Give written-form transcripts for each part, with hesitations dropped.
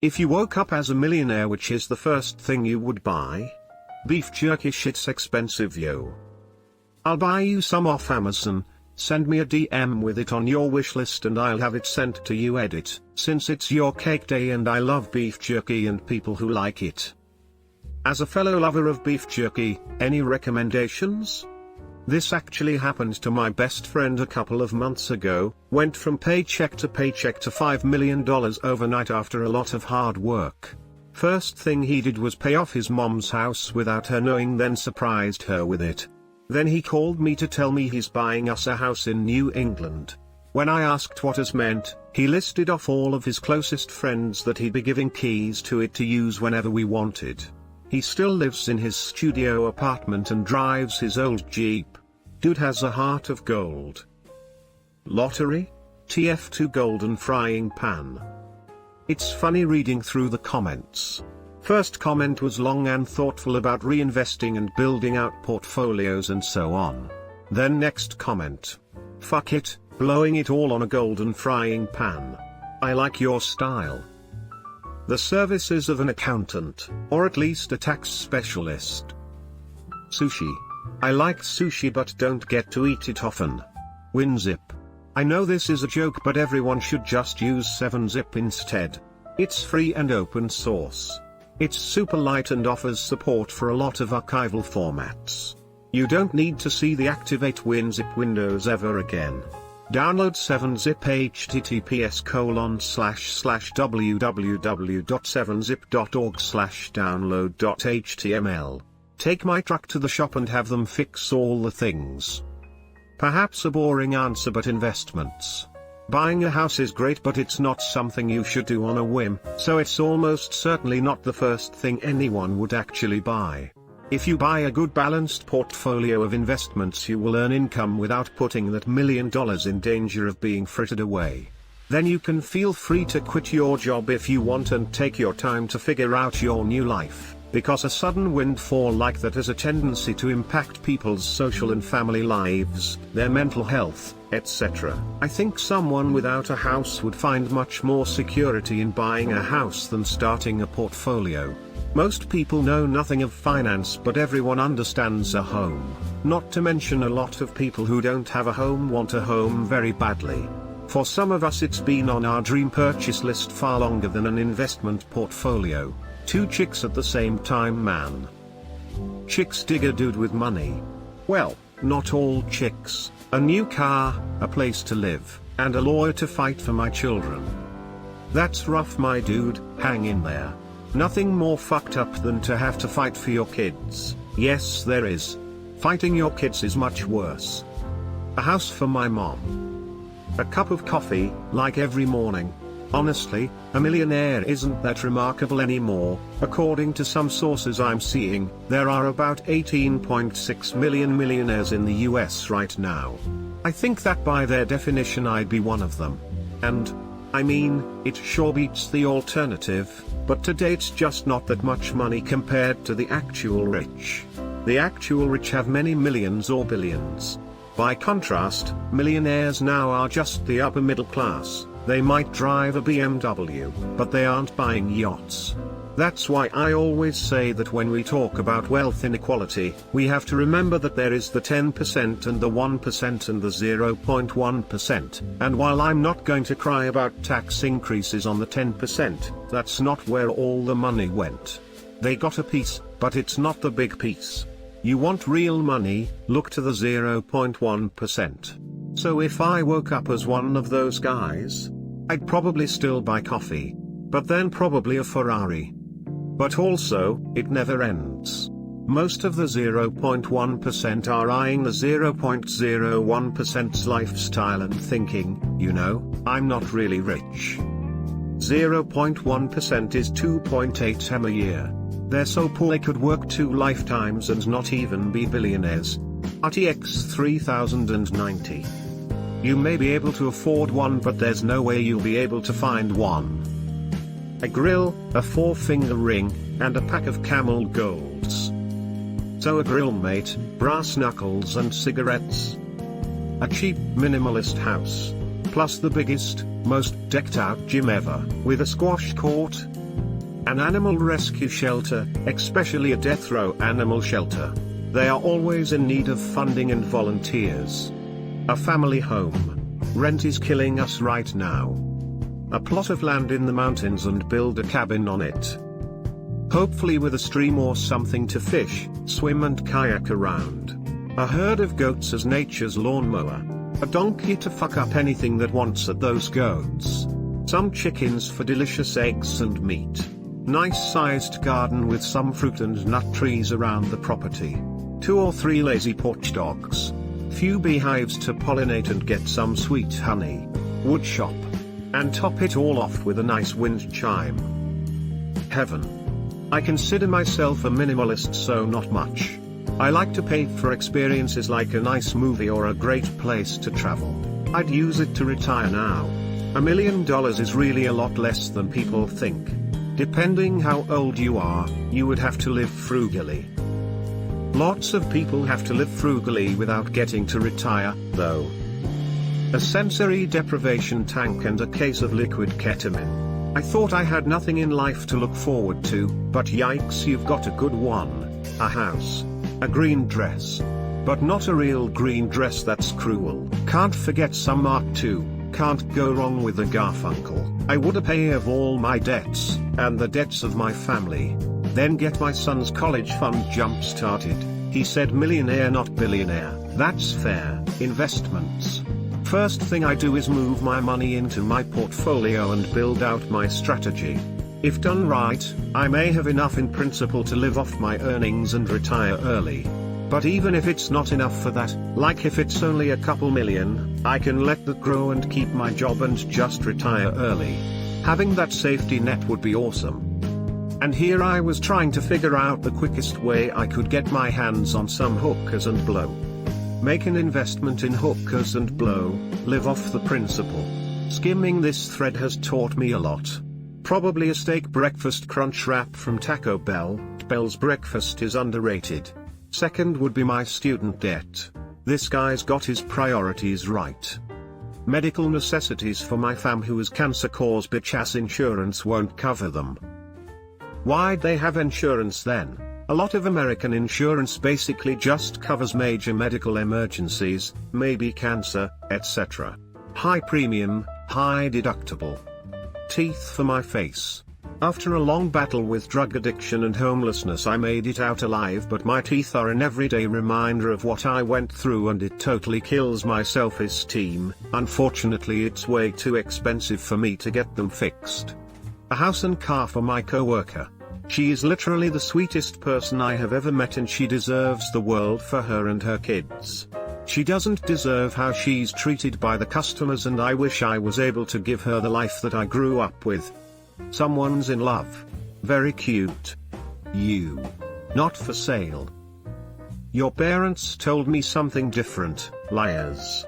If you woke up as a millionaire, which is the first thing you would buy? Beef jerky. Shit's expensive, yo. I'll buy you some off Amazon. Send me a DM with it on your wish list and I'll have it sent to you. Edit, since it's your cake day and I love beef jerky and people who like it. As a fellow lover of beef jerky, any recommendations? This actually happened to my best friend a couple of months ago. Went from paycheck to $5 million overnight after a lot of hard work. First thing he did was pay off his mom's house without her knowing, then surprised her with it. Then he called me to tell me he's buying us a house in New England. When I asked what this meant, he listed off all of his closest friends that he'd be giving keys to it to use whenever we wanted. He still lives in his studio apartment and drives his old Jeep. Dude has a heart of gold. Lottery? TF2 golden frying pan. It's funny reading through the comments. First comment was long and thoughtful about reinvesting and building out portfolios and so on. Then next comment. Fuck it, blowing it all on a golden frying pan. I like your style. The services of an accountant, or at least a tax specialist. Sushi. I like sushi but don't get to eat it often. WinZip. I know this is a joke but everyone should just use 7-Zip instead. It's free and open source. It's super light and offers support for a lot of archival formats. You don't need to see the activate WinZip windows ever again. Download 7-Zip https://www.7zip.org/download.html. Take my truck to the shop and have them fix all the things. Perhaps a boring answer, but investments. Buying a house is great, but it's not something you should do on a whim, so it's almost certainly not the first thing anyone would actually buy. If you buy a good balanced portfolio of investments, you will earn income without putting that $1 million in danger of being frittered away. Then you can feel free to quit your job if you want and take your time to figure out your new life, because a sudden windfall like that has a tendency to impact people's social and family lives, their mental health, etc. I think someone without a house would find much more security in buying a house than starting a portfolio. Most people know nothing of finance, but everyone understands a home. Not to mention a lot of people who don't have a home want a home very badly. For some of us it's been on our dream purchase list far longer than an investment portfolio. 2 chicks at the same time, man. Chicks dig a dude with money. Well, not all chicks. A new car, a place to live, and a lawyer to fight for my children. That's rough, my dude. Hang in there. Nothing more fucked up than to have to fight for your kids. Yes, there is. Fighting your kids is much worse. A house for my mom. A cup of coffee, like every morning. Honestly, a millionaire isn't that remarkable anymore. According to some sources I'm seeing, there are about 18.6 million millionaires in the US right now. I think that by their definition I'd be one of them. And, I mean, it sure beats the alternative, but today it's just not that much money compared to the actual rich. The actual rich have many millions or billions. By contrast, millionaires now are just the upper middle class. They might drive a BMW, but they aren't buying yachts. That's why I always say that when we talk about wealth inequality, we have to remember that there is the 10% and the 1% and the 0.1%. And while I'm not going to cry about tax increases on the 10%, that's not where all the money went. They got a piece, but it's not the big piece. You want real money, look to the 0.1%. So if I woke up as one of those guys, I'd probably still buy coffee. But then probably a Ferrari. But also, it never ends. Most of the 0.1% are eyeing the 0.01%'s lifestyle and thinking, you know, I'm not really rich. 0.1% is 2.8 M a year. They're so poor they could work 2 lifetimes and not even be billionaires. RTX 3090. You may be able to afford one, but there's no way you'll be able to find one. A grill, a 4-finger ring, and a pack of Camel Golds. So a grill, mate, brass knuckles and cigarettes. A cheap, minimalist house. Plus the biggest, most decked out gym ever, with a squash court. An animal rescue shelter, especially a death row animal shelter. They are always in need of funding and volunteers. A family home. Rent is killing us right now. A plot of land in the mountains and build a cabin on it. Hopefully with a stream or something to fish, swim and kayak around. A herd of goats as nature's lawnmower. A donkey to fuck up anything that wants at those goats. Some chickens for delicious eggs and meat. Nice sized garden with some fruit and nut trees around the property. 2 or 3 lazy porch dogs. Few beehives to pollinate and get some sweet honey. Wood shop. And top it all off with a nice wind chime. Heaven. I consider myself a minimalist, so not much. I like to pay for experiences like a nice movie or a great place to travel. I'd use it to retire now. $1 million is really a lot less than people think. Depending how old you are, you would have to live frugally. Lots of people have to live frugally without getting to retire, though. A sensory deprivation tank and a case of liquid ketamine. I thought I had nothing in life to look forward to, but yikes, you've got a good one. A house. A green dress. But not a real green dress, that's cruel. Can't forget some art too. Can't go wrong with a Garfunkel. I would pay off all my debts, and the debts of my family. Then get my son's college fund jump started. He said millionaire not billionaire. That's fair. Investments. First thing I do is move my money into my portfolio and build out my strategy. If done right, I may have enough in principle to live off my earnings and retire early. But even if it's not enough for that, like if it's only a couple million, I can let that grow and keep my job and just retire early. Having that safety net would be awesome. And here I was trying to figure out the quickest way I could get my hands on some hookers and blow. Make an investment in hookers and blow, live off the principal. Skimming this thread has taught me a lot. Probably a steak breakfast crunch wrap from Taco Bell. Bell's breakfast is underrated. Second would be my student debt. This guy's got his priorities right. Medical necessities for my fam who has cancer cause bitch ass insurance won't cover them. Why'd they have insurance then? A lot of American insurance basically just covers major medical emergencies, maybe cancer, etc. High premium, high deductible. Teeth for my face. After a long battle with drug addiction and homelessness, I made it out alive, but my teeth are an everyday reminder of what I went through, and it totally kills my self-esteem. Unfortunately, it's way too expensive for me to get them fixed. A house and car for my coworker. She is literally the sweetest person I have ever met, and she deserves the world for her and her kids. She doesn't deserve how she's treated by the customers, and I wish I was able to give her the life that I grew up with. Someone's in love. Very cute. You. Not for sale. Your parents told me something different, liars.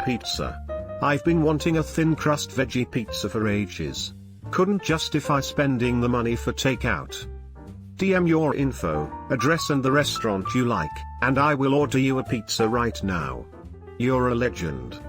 Pizza. I've been wanting a thin crust veggie pizza for ages. Couldn't justify spending the money for takeout. DM your info, address and the restaurant you like, and I will order you a pizza right now. You're a legend.